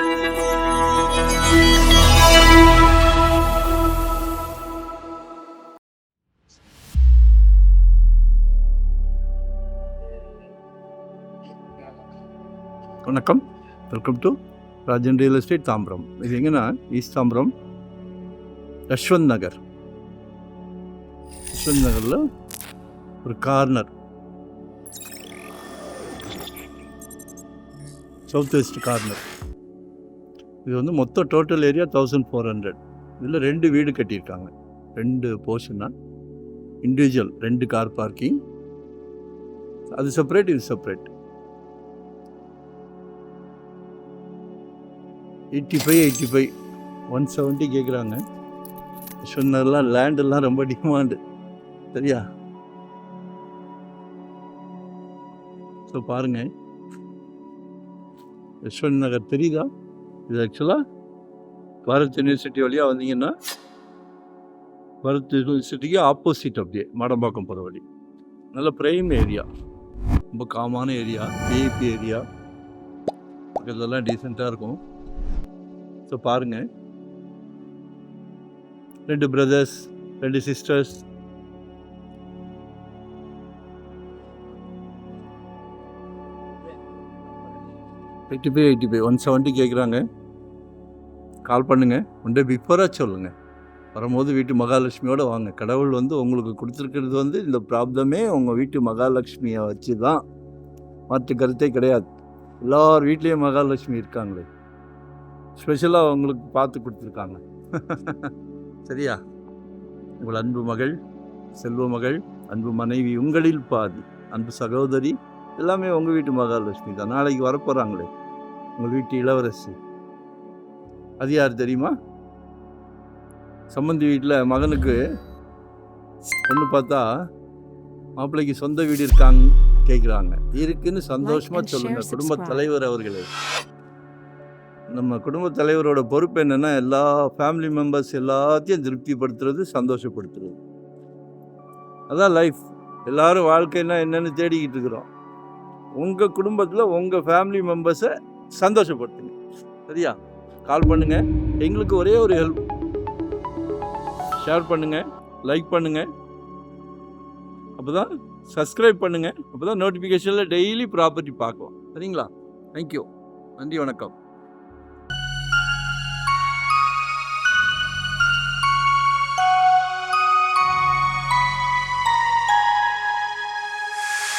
வணக்கம், welcome to Rajan real estate Tambaram. இது எங்கன்னா ஈஸ்ட் தாம்பரம் யஷ்வந்த் நகர். யஷ்வந்த் நகரில் ஒரு கார்னர், சவுத் வெஸ்ட் கார்னர். இது வந்து மொத்தம் டோட்டல் ஏரியா 1400. இதில் 2 வீடு கட்டியிருக்காங்க, 2 போர்ஷனாக. இண்டிவிஜுவல் 2 கார் பார்க்கிங், அது செப்பரேட், இது செப்பரேட். 85 170 கேட்குறாங்க. சொன்னதெல்லாம் லேண்டெல்லாம் ரொம்ப டிமாண்டு, சரியா? ஸோ பாருங்கள், யஷ்வந்த் நகர் தெரியுதா? இது ஆக்சுவலாக பாரத் யூனிவர்சிட்டி வழியாக வந்தீங்கன்னா பாரத் யூனிவர்சிட்டிக்கு ஆப்போசிட், அப்படியே மாடம்பாக்கம் போகிற வழி. நல்ல ப்ரைம் ஏரியா, ரொம்ப காமான ஏரியா, விஐபி ஏரியா. இதெல்லாம் டீசெண்டாக இருக்கும். ஸோ பாருங்கள், 2 பிரதர்ஸ், 2 சிஸ்டர்ஸ். $85 170 கேட்குறாங்க. கால் பண்ணுங்கள், ஒன்றே பிஃபோராக சொல்லுங்கள். வரும்போது வீட்டு மகாலட்சுமியோடு வாங்க. கடவுள் வந்து உங்களுக்கு கொடுத்துருக்கிறது வந்து இந்த ப்ராப்ளமே உங்கள் வீட்டு மகாலட்சுமியை வச்சு தான், மாற்று கருத்தே கிடையாது. எல்லார் வீட்லேயும் மகாலட்சுமி இருக்காங்களே, ஸ்பெஷலாக உங்களுக்கு பார்த்து கொடுத்துருக்காங்க. சரியா? உங்கள் அன்பு மகள், செல்வ மகள், அன்பு மனைவி, உங்களில் பாதி, அன்பு சகோதரி, எல்லாமே உங்கள் வீட்டு மகாலட்சுமி தான். நாளைக்கு வரப்போகிறாங்களே உங்கள் வீட்டு இளவரசி, அது யார் தெரியுமா? சம்பந்தி வீட்டில் மகனுக்கு பொண்ணு பார்த்தா மாப்பிள்ளைக்கு சொந்த வீடு இருக்காங்க கேட்குறாங்க. இருக்குன்னு சந்தோஷமாக சொல்லுங்கள் குடும்ப தலைவர் அவர்களே. நம்ம குடும்பத் தலைவரோட பொறுப்பு என்னென்னா, எல்லா ஃபேமிலி மெம்பர்ஸ் எல்லாத்தையும் திருப்திப்படுத்துறது, சந்தோஷப்படுத்துறது. அதான் லைஃப். எல்லோரும் வாழ்க்கைன்னா என்னென்னு தேடிக்கிட்டு இருக்கிறோம். உங்கள் குடும்பத்தில் உங்கள் ஃபேமிலி மெம்பர்ஸை சந்தோஷப்படுத்துங்க, சரியா? கால் பண்ணுங்கள். எங்களுக்கு ஒரே ஒரு ஹெல்ப், ஷேர் பண்ணுங்கள், லைக் பண்ணுங்கள், அப்போ தான் சப்ஸ்கிரைப் பண்ணுங்கள். அப்போ தான் நோட்டிஃபிகேஷனில் டெய்லி ப்ராப்பர்ட்டி பார்க்கலாம், சரிங்களா? தேங்க்யூ, நன்றி, வணக்கம்.